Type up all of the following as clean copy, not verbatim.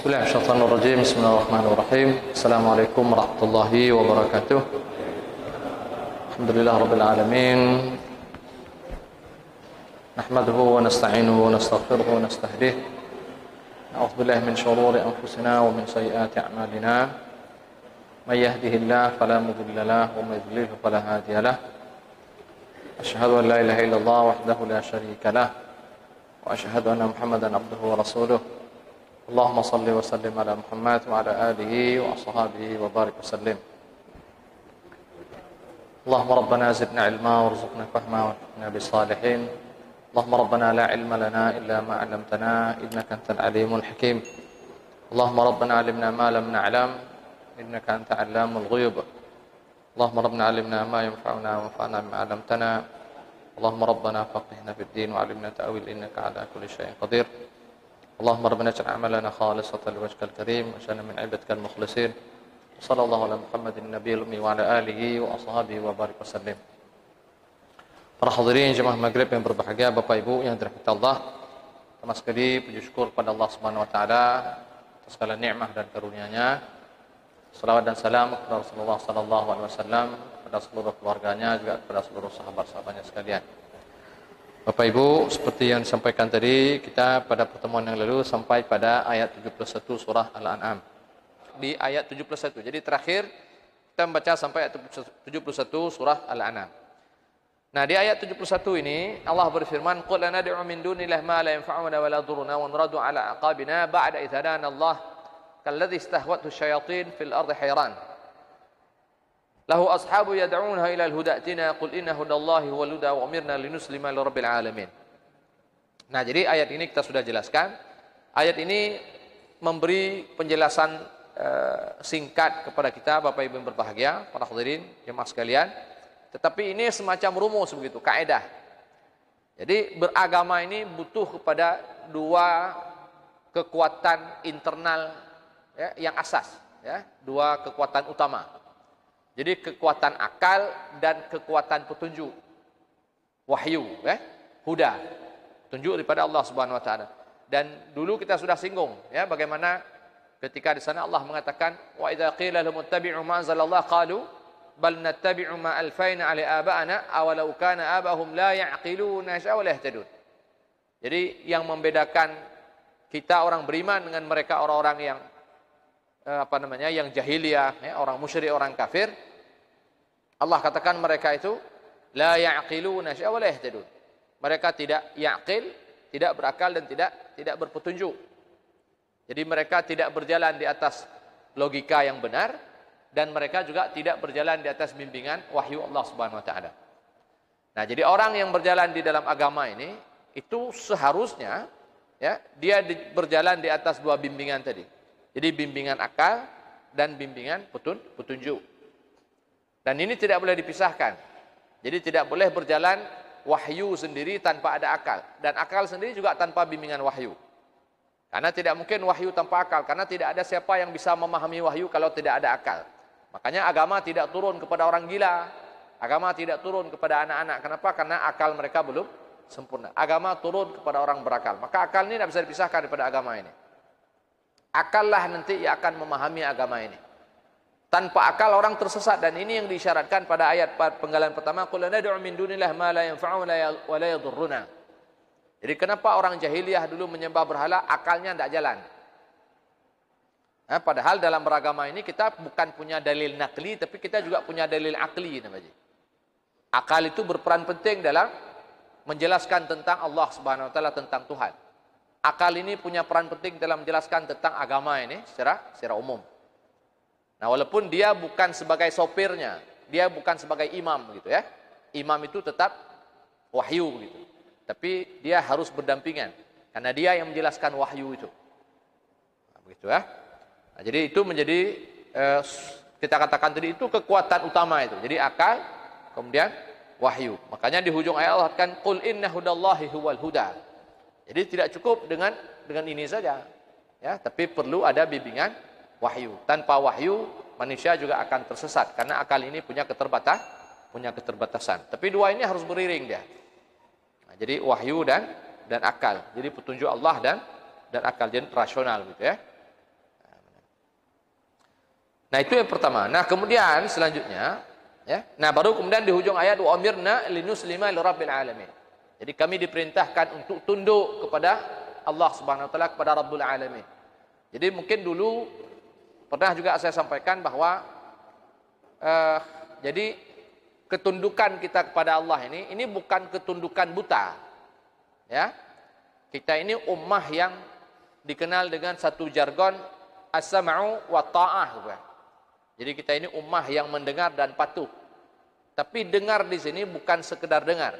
Bismillahirrahmanirrahim. Bismillahirrahmanirrahim. Assalamualaikum warahmatullahi wabarakatuh. Alhamdulillah rabbil alamin. Nahmaduhu wa nasta'inuhu wa nastaghfiruhu wa nastahdihi. Na'udzu billahi min shururi anfusina wa min sayyiati a'malina. May yahdihillahu fala mudilla lahu wa may yudlil fala hadiya lahu. Asyhadu an la ilaha illallah wahdahu la syarika lahu wa asyhadu anna Muhammadan abduhu wa rasuluh. Allahumma salli wa sallim ala Muhammad wa ala alihi wa ashabihi wa barik wa sallim. Allahumma rabbana zidna ilma warzuqna fahma wa bisalihin. Allahumma rabbana la ilma lana illa ma 'allamtana innaka antal alimul hakim. Allahumma rabbana 'allimna ma lam na'lam innaka anta 'allamul ghuyub. Allahumma rabbana 'allimna ma yanfa'una wa anfa'na bima 'allamtana. Allahumma rabbana faqihna fid din wa 'allimna ta'wil innaka 'ala kulli syai'in qadir. Allahumma rabbana ij'al a'malana khalisatan liwajhikal karim wa ja'alna min 'ibadikal mukhlasin. Shallallahu ala Muhammadin nabiyil ummi wa ala alihi wa ashabihi wa barik wasallim. Para hadirin jemaah maghrib yang berbahagia, Bapak Ibu yang dirahmati Allah, pertama sekali puji syukur kepada Allah Subhanahu wa taala atas segala nikmat dan karunia-Nya. Salawat dan salam kepada Rasulullah sallallahu alaihi wasallam, kepada seluruh keluarganya, juga kepada seluruh sahabat-sahabatnya sekalian. Bapak Ibu, seperti yang disampaikan tadi, kita pada pertemuan yang lalu sampai pada ayat 71 surah Al-An'am. Di ayat 71. Jadi terakhir kita membaca sampai ayat 71 surah Al-An'am. Nah, di ayat 71 ini Allah berfirman, "Qul anad'u min dunillahi ma la yanfa'una wa la yadhurruna wa naradu 'ala aqabina ba'da idh hadana Allah kalladzi istahwathu asyayatin fil ardi hayran. Lahu ashabu yad'unaha ila al-huda atina qul inna hudallahi huwal huda wa umirna linuslima lirabbil alamin." Nah, jadi ayat ini kita sudah jelaskan. Ayat ini memberi penjelasan singkat kepada kita, Bapak Ibu yang berbahagia, para hadirin jemaah sekalian. Tetapi ini semacam rumus begitu, kaidah. Jadi beragama ini butuh kepada dua kekuatan internal ya, yang asas, ya, dua kekuatan utama. Jadi kekuatan akal dan kekuatan petunjuk. Wahyu, huda. Tunjuk daripada Allah Subhanahu wa taala. Dan dulu kita sudah singgung ya bagaimana ketika di sana Allah mengatakan wa idza qila lahum ittabi'u ma anzalallahu qalu bal nattabi'u ma alfayna 'ala aba'ana awalau kana abahum la ya'qiluna wa la yahtadun. Jadi yang membedakan kita orang beriman dengan mereka orang-orang yang yang jahiliyah, ya, orang musyrik, orang kafir. Allah katakan mereka itu la ya'qiluna wa la yahtadun. Mereka tidak yaqil, tidak berakal dan tidak berpetunjuk. Jadi mereka tidak berjalan di atas logika yang benar dan mereka juga tidak berjalan di atas bimbingan wahyu Allah Subhanahu wa taala. Nah, jadi orang yang berjalan di dalam agama ini itu seharusnya ya, dia berjalan di atas dua bimbingan tadi. Jadi bimbingan akal dan bimbingan petunjuk. Dan ini tidak boleh dipisahkan. Jadi tidak boleh berjalan wahyu sendiri tanpa ada akal. Dan akal sendiri juga tanpa bimbingan wahyu. Karena tidak mungkin wahyu tanpa akal. Karena tidak ada siapa yang bisa memahami wahyu kalau tidak ada akal. Makanya agama tidak turun kepada orang gila. Agama tidak turun kepada anak-anak. Kenapa? Karena akal mereka belum sempurna. Agama turun kepada orang berakal. Maka akal ini tidak bisa dipisahkan daripada agama ini. Akallah nanti yang akan memahami agama ini. Tanpa akal orang tersesat, dan ini yang diisyaratkan pada ayat penggalan pertama, qul nad'u min dunillahi ma la yanfa'una wa la yadhurruna. Jadi kenapa orang jahiliyah dulu menyembah berhala, akalnya tidak jalan. Nah, padahal dalam beragama ini kita bukan punya dalil nakli, tapi kita juga punya dalil akli namanya. Akal itu berperan penting dalam menjelaskan tentang Allah Subhanahu wa taala, tentang Tuhan. Akal ini punya peran penting dalam menjelaskan tentang agama ini secara umum. Nah, walaupun dia bukan sebagai sopirnya, dia bukan sebagai imam gitu ya. Imam itu tetap wahyu gitu. Tapi dia harus berdampingan karena dia yang menjelaskan wahyu itu. Nah, begitu ya. Nah, jadi itu menjadi kita katakan tadi itu kekuatan utama itu. Jadi akal, kemudian wahyu. Makanya di hujung ayat Allah kan qul inna hudallahi huwal huda. Jadi tidak cukup dengan ini saja, ya, tapi perlu ada bimbingan wahyu. Tanpa wahyu manusia juga akan tersesat karena akal ini punya keterbatasan. Tapi dua ini harus beriring dia. Nah, jadi wahyu dan akal. Jadi petunjuk Allah dan akal, jadi rasional gitu ya. Nah, itu yang pertama. Nah, kemudian selanjutnya, ya. Nah, baru kemudian di hujung ayat wa amirna linuslima lirabbil alamin. Jadi kami diperintahkan untuk tunduk kepada Allah Subhanahu wa taala, kepada Rabbul Alamin. Jadi mungkin dulu pernah juga saya sampaikan bahwa jadi ketundukan kita kepada Allah ini bukan ketundukan buta. Ya. Kita ini ummah yang dikenal dengan satu jargon as-sam'u wa ta'ah. Jadi kita ini ummah yang mendengar dan patuh. Tapi dengar di sini bukan sekedar dengar,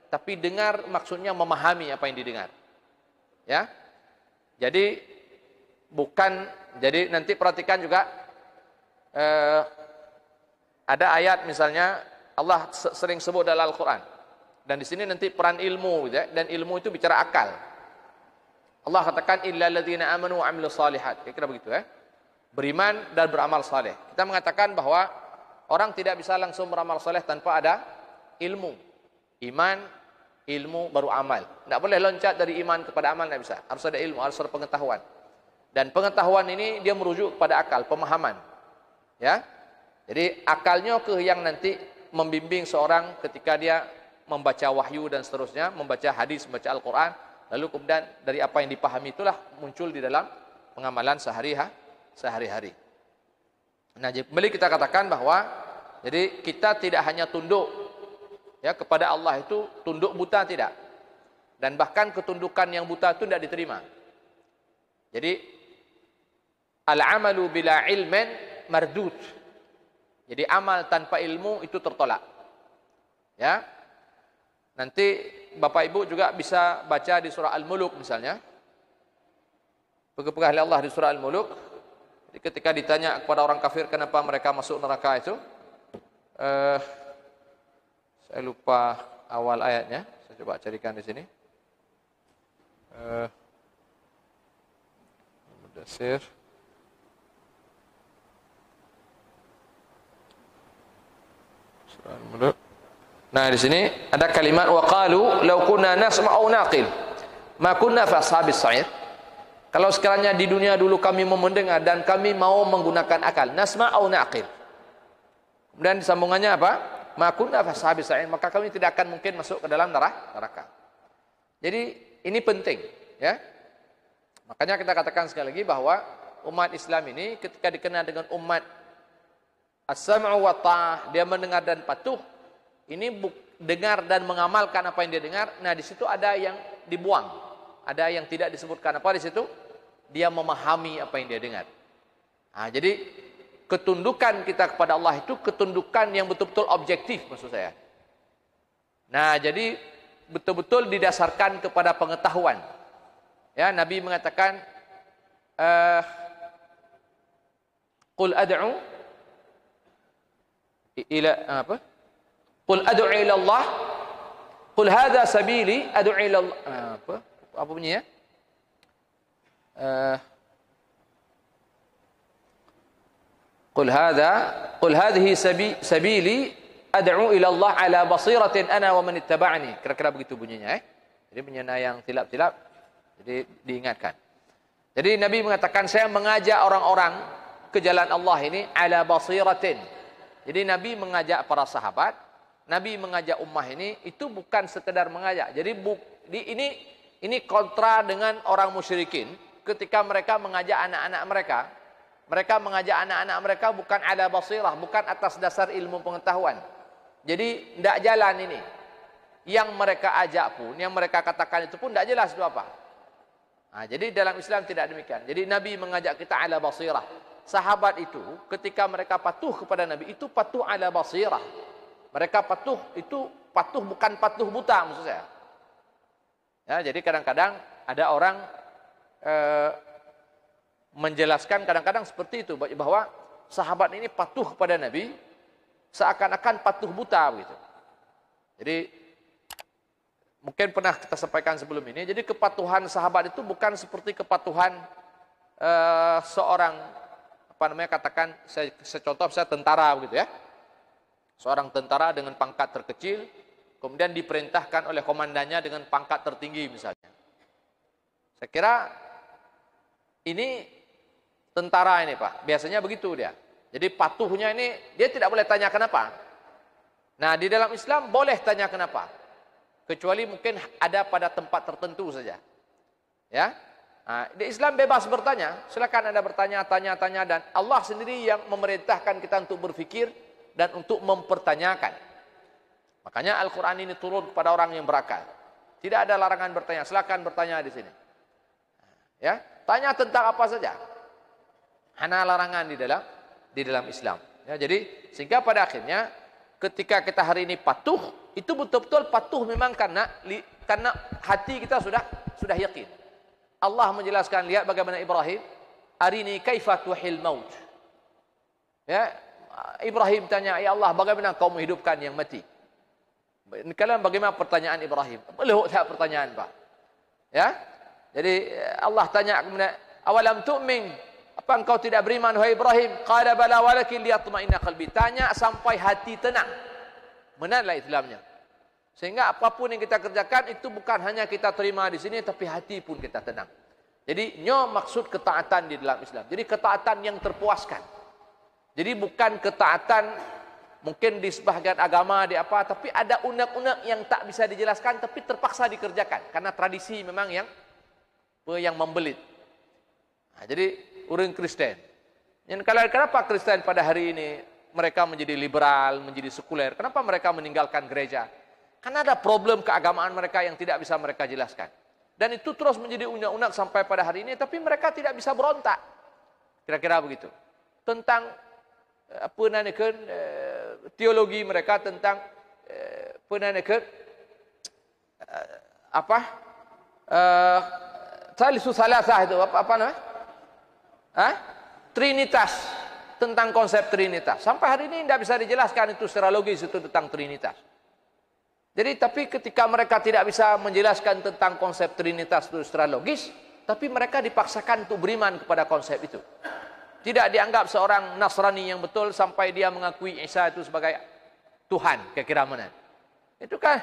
tapi dengar maksudnya memahami apa yang didengar. Ya. Jadi jadi nanti perhatikan juga ada ayat misalnya Allah sering sebut dalam Al-Qur'an. Dan di sini nanti peran ilmu, gitu ya, dan ilmu itu bicara akal. Allah katakan illal ladzina amanu wa 'amilus shalihat. Kira-kira begitu ya. Beriman dan beramal saleh. Kita mengatakan bahwa orang tidak bisa langsung beramal saleh tanpa ada ilmu. Iman, ilmu baru amal. Tidak boleh loncat dari iman kepada amal, tidak bisa. Harus ada ilmu, harus ada pengetahuan. Dan pengetahuan ini dia merujuk kepada akal, pemahaman. Ya. Jadi akalnya ke yang nanti membimbing seorang ketika dia membaca wahyu dan seterusnya, membaca hadis, membaca Al-Quran, lalu kemudian dari apa yang dipahami itulah muncul di dalam pengamalan sehari-hari. Nah, kembali kita katakan bahwa jadi kita tidak hanya tunduk ya kepada Allah, itu tunduk buta tidak. Dan bahkan ketundukan yang buta itu tidak diterima. Jadi al-amalu bila ilmin mardud. Jadi amal tanpa ilmu itu tertolak. Ya. Nanti Bapak Ibu juga bisa baca di surah Al-Muluk misalnya. Pegah-pegah Allah di surah Al-Muluk. Jadi ketika ditanya kepada orang kafir kenapa mereka masuk neraka itu, saya lupa awal ayatnya. Saya coba carikan di sini. Mudatsir. Surah Al-Muluk. Nah, di sini ada kalimat waqalu law kunna nasma'u naqil ma kunna fi ashabis sa'ir. Kalau sekiranya di dunia dulu kami mau mendengar dan kami mau menggunakan akal, nasma'u naqil. Kemudian disambungannya apa? Ma kunna fi ashabis sa'ir, maka kami tidak akan mungkin masuk ke dalam neraka. Jadi ini penting, ya. Makanya kita katakan sekali lagi bahwa umat Islam ini ketika dikenal dengan umat as-sam'u wa ta'ah, dia mendengar dan patuh. Ini dengar dan mengamalkan apa yang dia dengar. Nah, di situ ada yang dibuang, ada yang tidak disebutkan apa di situ. Dia memahami apa yang dia dengar. Nah, jadi ketundukan kita kepada Allah itu ketundukan yang betul-betul objektif, maksud saya. Nah, jadi betul-betul didasarkan kepada pengetahuan. Ya, Nabi mengatakan, qul ad'u ila apa? Qul ad'u ila Allah. Qul hadza sabili ad'u ila Allah. Apa bunyinya? Qul hadhihi sabili ad'u ila Allah ala basiratin ana wa man ittaba'ani. Kira-kira begitu bunyinya, Jadi bunyinya yang tilap-tilap. Jadi diingatkan. Jadi Nabi mengatakan saya mengajak orang-orang ke jalan Allah ini ala basiratin. Jadi Nabi mengajak para sahabat, Nabi mengajak ummah ini itu bukan sekedar mengajak. Jadi ini kontra dengan orang musyrikin ketika mereka mengajak anak-anak mereka. Mereka mengajak anak-anak mereka bukan ala basirah, bukan atas dasar ilmu pengetahuan. Jadi tidak jalan ini. Yang mereka ajak pun, yang mereka katakan itu pun tidak jelas itu apa. Nah, jadi dalam Islam tidak demikian. Jadi Nabi mengajak kita ala basirah. Sahabat itu ketika mereka patuh kepada Nabi itu patuh ala basirah. Mereka patuh itu patuh bukan patuh buta, maksud saya. Ya, jadi kadang-kadang ada orang menjelaskan kadang-kadang seperti itu bahwa sahabat ini patuh kepada Nabi seakan-akan patuh buta begitu. Jadi mungkin pernah kita sampaikan sebelum ini. Jadi kepatuhan sahabat itu bukan seperti kepatuhan seorang katakan saya contoh saya tentara begitu ya. Seorang tentara dengan pangkat terkecil, kemudian diperintahkan oleh komandannya dengan pangkat tertinggi misalnya. Saya kira ini tentara ini Pak, biasanya begitu dia. Jadi patuhnya ini, dia tidak boleh tanya kenapa. Nah, di dalam Islam boleh tanya kenapa. Kecuali mungkin ada pada tempat tertentu saja. Ya, nah, di Islam bebas bertanya. Silakan Anda bertanya, tanya-tanya, dan Allah sendiri yang memerintahkan kita untuk berfikir dan untuk mempertanyakan. Makanya Al-Quran ini turun kepada orang yang berakal. Tidak ada larangan bertanya. Silakan bertanya di sini. Ya, tanya tentang apa saja. Hanya larangan di dalam Islam. Ya, jadi sehingga pada akhirnya ketika kita hari ini patuh, itu betul-betul patuh memang karena hati kita sudah yakin. Allah menjelaskan, lihat bagaimana Ibrahim, arini kaifa tuhil maut. Ya, Ibrahim tanya, ya Allah, bagaimana kau menghidupkan yang mati? Kalau bagaimana pertanyaan Ibrahim? Belum tak pertanyaan, Pak. Ya. Jadi Allah tanya kemudian, awalam tu'min? Apa engkau tidak beriman wahai Ibrahim? Qala bala walakin liyatma'inna qalbi. Tanya sampai hati tenang. Benarlah Islamnya. Sehingga apapun yang kita kerjakan itu bukan hanya kita terima di sini, tapi hati pun kita tenang. Jadi maksud ketaatan di dalam Islam. Jadi ketaatan yang terpuaskan. Jadi bukan ketaatan mungkin di sebahagian agama di apa, tapi ada unek-unek yang tak bisa dijelaskan tapi terpaksa dikerjakan karena tradisi memang yang membelit. Nah, jadi orang Kristen. Kenapa Kristen pada hari ini mereka menjadi liberal, menjadi sekuler? Kenapa mereka meninggalkan gereja? Karena ada problem keagamaan mereka yang tidak bisa mereka jelaskan. Dan itu terus menjadi unek-unek sampai pada hari ini, tapi mereka tidak bisa berontak. Kira-kira begitu. Tentang teologi mereka, tentang Thalithu Salasah itu apa namanya? Trinitas, tentang konsep Trinitas. Sampai hari ini tidak bisa dijelaskan itu secara logis itu tentang Trinitas. Jadi tapi ketika mereka tidak bisa menjelaskan tentang konsep Trinitas itu secara logis, tapi mereka dipaksakan untuk beriman kepada konsep itu. Tidak dianggap seorang Nasrani yang betul sampai dia mengakui Isa itu sebagai Tuhan, kira-kira mana. Itu kan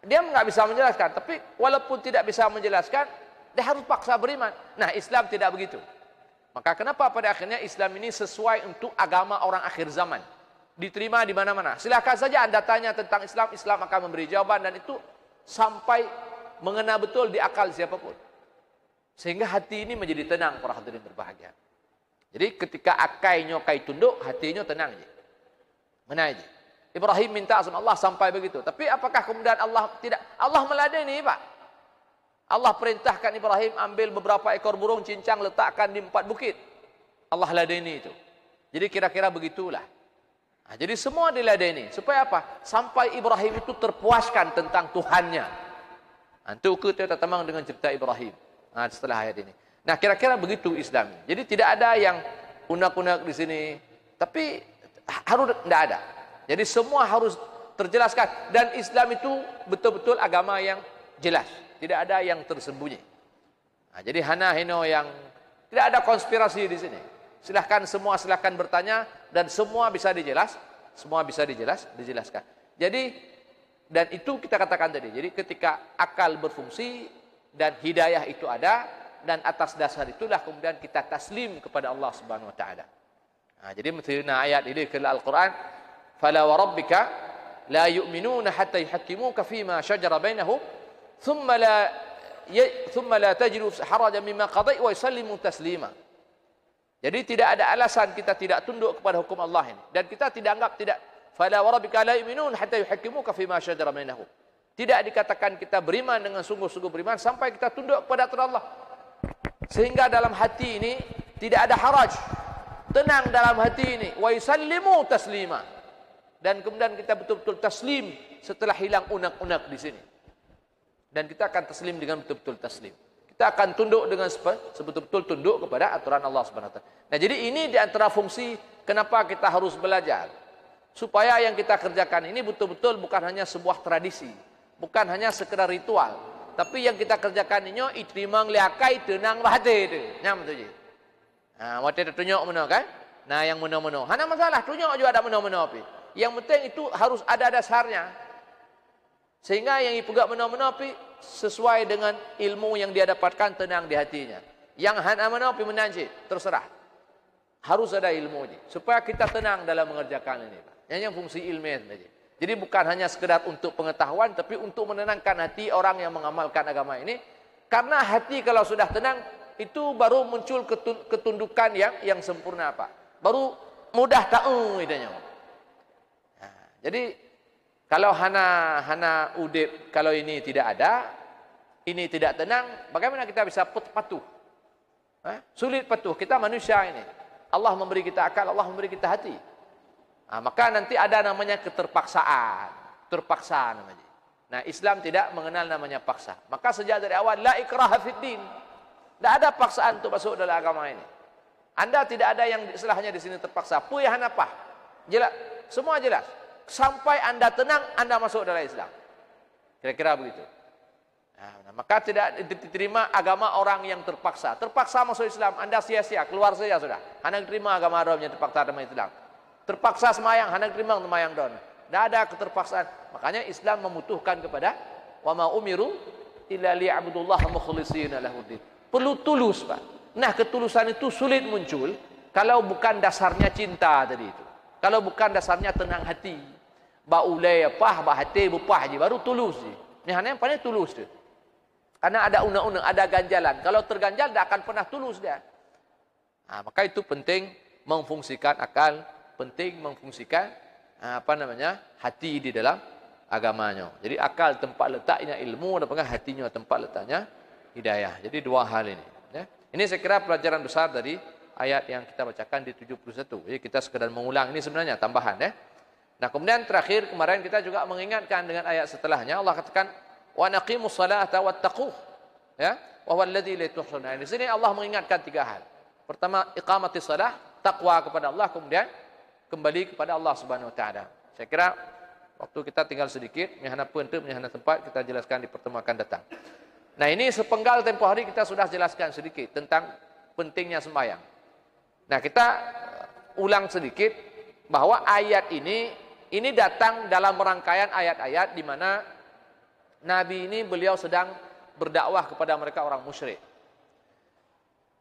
dia nggak bisa menjelaskan, tapi walaupun tidak bisa menjelaskan, dia harus paksa beriman. Nah, Islam tidak begitu. Maka kenapa pada akhirnya Islam ini sesuai untuk agama orang akhir zaman. Diterima di mana-mana. Silakan saja Anda tanya tentang Islam, Islam akan memberi jawaban, dan itu sampai mengena betul di akal siapapun. Sehingga hati ini menjadi tenang, para hadirin berbahagia. Jadi ketika akai nyokai tunduk, hatinya tenang aja. Mana aja. Ibrahim minta sama Allah sampai begitu. Tapi apakah kemudian Allah tidak? Allah meladeni, Pak. Allah perintahkan Ibrahim ambil beberapa ekor burung cincang, letakkan di 4 bukit. Allah ladeni itu. Jadi kira-kira begitulah. Nah, jadi semua diladeni. Supaya apa? Sampai Ibrahim itu terpuaskan tentang Tuhannya. Nanti kita tamang dengan cerita Ibrahim. Nah, setelah ayat ini. Nah, kira-kira begitu Islam. Jadi tidak ada yang unek-unek di sini. Tapi harus tidak ada. Jadi semua harus terjelaskan. Dan Islam itu betul-betul agama yang jelas. Tidak ada yang tersembunyi. Nah, jadi hina-hino yang tidak ada konspirasi di sini. Silahkan bertanya dan semua bisa dijelaskan. Jadi dan itu kita katakan tadi. Jadi ketika akal berfungsi dan hidayah itu ada, dan atas dasar itulah kemudian kita taslim kepada Allah Subhanahu wa taala. Nah, jadi menurut ayat ini ke Al-Qur'an, fala wa rabbika la yu'minuna hatta yuhakkimuka fima shajara bainahum thumma la tajidu harajan mimma qadai wa yusallimu taslima. Jadi tidak ada alasan kita tidak tunduk kepada hukum Allah ini, dan kita tidak anggap tidak fala wa rabbika la yu'minun hatta yuhakkimuka fima shajara bainahum. Tidak dikatakan kita beriman dengan sungguh-sungguh beriman sampai kita tunduk kepada aturan Allah. Sehingga dalam hati ini tidak ada haraj, tenang dalam hati ini, wa yusallimu taslima, dan kemudian kita betul-betul taslim setelah hilang unek-unek di sini, dan kita akan taslim dengan betul-betul taslim. Kita akan tunduk dengan sebetul-betul tunduk kepada aturan Allah Subhanahu wa taala. Nah, jadi ini di antara fungsi kenapa kita harus belajar, supaya yang kita kerjakan ini betul-betul bukan hanya sebuah tradisi, bukan hanya sekedar ritual, tapi yang kita kerjakan ini itrimang liakai tenang hati itu. Nyam tu je. Nah, waktu itu tunjuk mana kan? Nah, yang mana-mana. Hana masalah, tunjuk juga ada mana-mana api. Yang penting itu harus ada dasarnya. Sehingga yang dipegang mana-mana api sesuai dengan ilmu yang dia dapatkan tenang di hatinya. Yang hana mana api menanjik, terserah. Harus ada ilmu je. Supaya kita tenang dalam mengerjakan ini. Yang fungsi ilmiah saja. Jadi bukan hanya sekedar untuk pengetahuan, tapi untuk menenangkan hati orang yang mengamalkan agama ini. Karena hati kalau sudah tenang, itu baru muncul ketundukan yang sempurna apa? Baru mudah tahu idenya. Nah, jadi kalau hana udip, kalau ini tidak ada, ini tidak tenang, bagaimana kita bisa patuh? Sulit patuh. Kita manusia ini. Allah memberi kita akal, Allah memberi kita hati. Maka nanti ada namanya keterpaksaan. Terpaksa namanya. Nah, Islam tidak mengenal namanya paksa. Maka sejak dari awal, la ikraha fid din. Tidak ada paksaan untuk masuk dalam agama ini. Anda tidak ada yang istilahnya di sini terpaksa. Puyahan apa? Jelas. Semua jelas. Sampai Anda tenang, Anda masuk dalam Islam. Kira-kira begitu. Nah, maka tidak diterima agama orang yang terpaksa. Terpaksa masuk Islam, Anda sia-sia, keluar saja sudah. Anda terima agama Arab yang terpaksa dalam Islam. Terpaksa semayang, Anda terima semayang don. Tidak ada keterpaksaan. Makanya Islam membutuhkan kepada wa ma umiru illa liya'budullaha mukhlishina lahuddin. Perlu tulus, Pak. Nah, ketulusan itu sulit muncul kalau bukan dasarnya cinta tadi itu. Kalau bukan dasarnya tenang hati. Ba ulai apa, ba hati bupah je baru tulus je. Ni hanya yang paling tulus tu. Karena ada undang-undang, ada ganjalan. Kalau terganjal, tidak akan pernah tulus dia. Maka itu penting memfungsikan akal, penting memfungsikan hati di dalam agamanya. Jadi akal tempat letaknya ilmu, dan hatinya tempat letaknya hidayah. Jadi dua hal ini. Ya. Ini saya kira pelajaran besar dari ayat yang kita bacakan di 71. Jadi kita sekedar mengulang, ini sebenarnya tambahan. Ya. Nah, kemudian terakhir kemarin kita juga mengingatkan dengan ayat setelahnya. Allah katakan, wa naqimus salata wattaquh, ya, wa huwal ladzi la tuhsuna. Di sini Allah mengingatkan tiga hal. Pertama, iqamatis salah, takwa kepada Allah, kemudian kembali kepada Allah Subhanahu wa taala. Saya kira waktu kita tinggal sedikit, nyahana pentu, nyahana tempat, kita jelaskan di pertemuan akan datang. Nah, ini sepenggal tempoh hari kita sudah jelaskan sedikit tentang pentingnya sembahyang. Nah, kita ulang sedikit bahwa ayat ini datang dalam rangkaian ayat-ayat di mana Nabi ini beliau sedang berdakwah kepada mereka orang musyrik.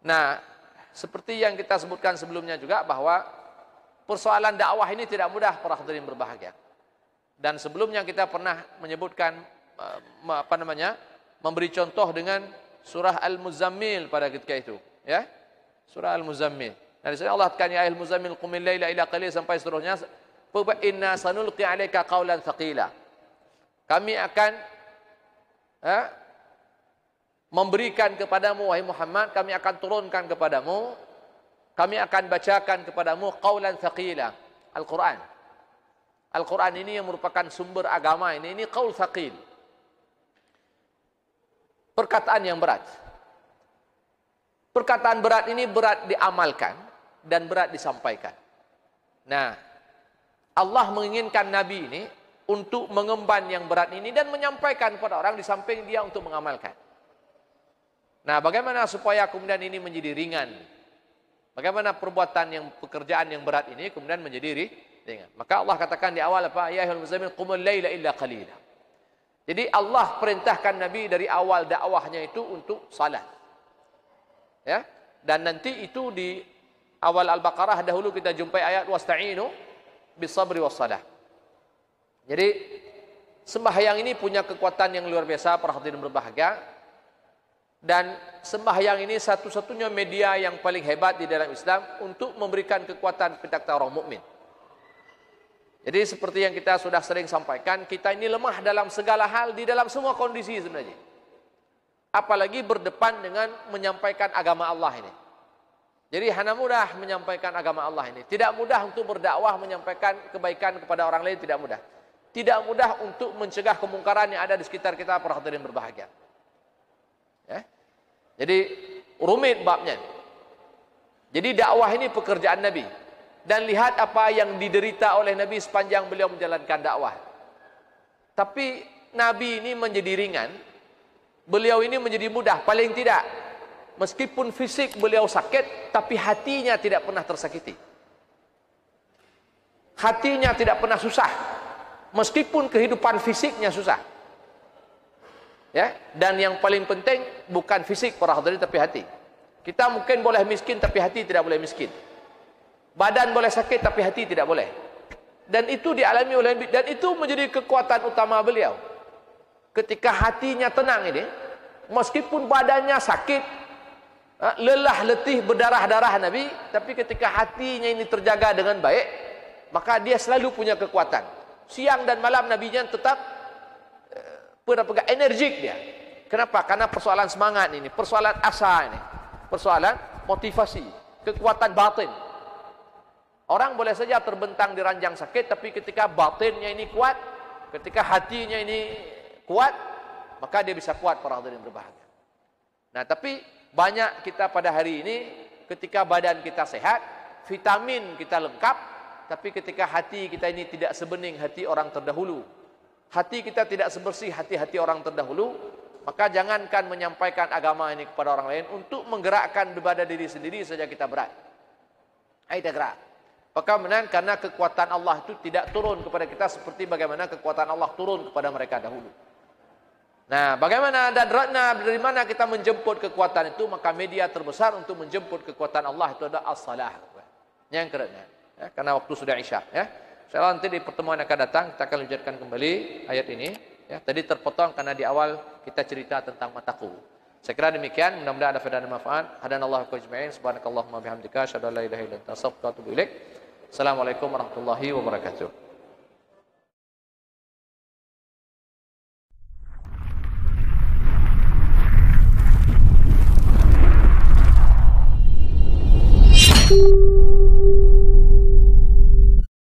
Nah, seperti yang kita sebutkan sebelumnya juga bahwa persoalan dakwah ini tidak mudah para hadirin berbahagia. Dan sebelumnya kita pernah menyebutkan memberi contoh dengan surah Al-Muzammil pada ketika itu, ya. Surah Al-Muzammil. Nah, di sini Allah katakan ya ayyuhal muzammil qumil laila illa qalil sampai seterusnya. Fa inna sanulqi 'alaika qawlan thaqila. Kami akan memberikan kepadamu wahai Muhammad, kami akan turunkan kepadamu, kami akan bacakan kepadamu qaulan thaqila, Al-Quran. Al-Quran ini yang merupakan sumber agama ini qaul thaqil. Perkataan yang berat. Perkataan berat ini berat diamalkan dan berat disampaikan. Nah, Allah menginginkan Nabi ini untuk mengemban yang berat ini dan menyampaikan kepada orang di samping dia untuk mengamalkan. Nah, bagaimana supaya kemudian ini menjadi ringan? Bagaimana pekerjaan yang berat ini kemudian menjadi ringan? Maka Allah katakan di awal apa? Ya ayyuhal muzammil qumil laila illa qalila. Jadi Allah perintahkan Nabi dari awal dakwahnya itu untuk salat. Ya. Dan nanti itu di awal Al-Baqarah dahulu kita jumpai ayat wasta'inu bis-sabri was-salah. Jadi sembahyang ini punya kekuatan yang luar biasa para hadirin berbahagia. Dan sembahyang ini satu-satunya media yang paling hebat di dalam Islam untuk memberikan kekuatan kepada orang mukmin. Jadi seperti yang kita sudah sering sampaikan, kita ini lemah dalam segala hal di dalam semua kondisi sebenarnya. Apalagi berdepan dengan menyampaikan agama Allah ini. Jadi hanya mudah menyampaikan agama Allah ini. Tidak mudah untuk berdakwah menyampaikan kebaikan kepada orang lain, tidak mudah. Tidak mudah untuk mencegah kemungkaran yang ada di sekitar kita para hadirin berbahagia. Ya. Jadi rumit babnya. Jadi dakwah ini pekerjaan Nabi. Dan lihat apa yang diderita oleh Nabi sepanjang beliau menjalankan dakwah. Tapi Nabi ini menjadi ringan. Beliau ini menjadi mudah. Paling tidak, meskipun fisik beliau sakit, tapi hatinya tidak pernah tersakiti. Hatinya tidak pernah susah. Meskipun kehidupan fisiknya susah. Ya, dan yang paling penting bukan fisik para hadirin tapi hati. Kita mungkin boleh miskin tapi hati tidak boleh miskin. Badan boleh sakit tapi hati tidak boleh. Dan itu dialami oleh Nabi, dan itu menjadi kekuatan utama beliau. Ketika hatinya tenang ini, meskipun badannya sakit, lelah, letih, berdarah-darah Nabi, tapi ketika hatinya ini terjaga dengan baik, maka dia selalu punya kekuatan. Siang dan malam Nabinya tetap energik dia. Kenapa? Karena persoalan semangat ini, persoalan asa ini, persoalan motivasi, kekuatan batin. Orang boleh saja terbentang di ranjang sakit, tapi ketika batinnya ini kuat, ketika hatinya ini kuat, maka dia bisa kuat para hadirin berbahagia. Nah, tapi banyak kita pada hari ini, ketika badan kita sehat, vitamin kita lengkap, tapi ketika hati kita ini tidak sebening hati orang terdahulu, hati kita tidak sebersih hati-hati orang terdahulu, maka jangankan menyampaikan agama ini kepada orang lain, untuk menggerakkan daripada diri sendiri saja kita berat. Ayo gerak. Maka menang karena kekuatan Allah itu tidak turun kepada kita seperti bagaimana kekuatan Allah turun kepada mereka dahulu. Nah, bagaimana dan dari mana kita menjemput kekuatan itu? Maka media terbesar untuk menjemput kekuatan Allah itu adalah as-salah. Yang kerana, ya, karena waktu sudah isya. Ya. Insyaallah nanti di pertemuan akan datang kita akan lanjutkan kembali ayat ini. Ya, tadi terpotong karena di awal kita cerita tentang mataku. Saya kira demikian. Mudah-mudahan ada faedah dan manfaat. Hadanallahu wa ijma'in. Subhanakallahumma bihamdika asyhadu an la ilaha illa anta astaghfiruka wa atubu ilaik. Assalamualaikum warahmatullahi wabarakatuh.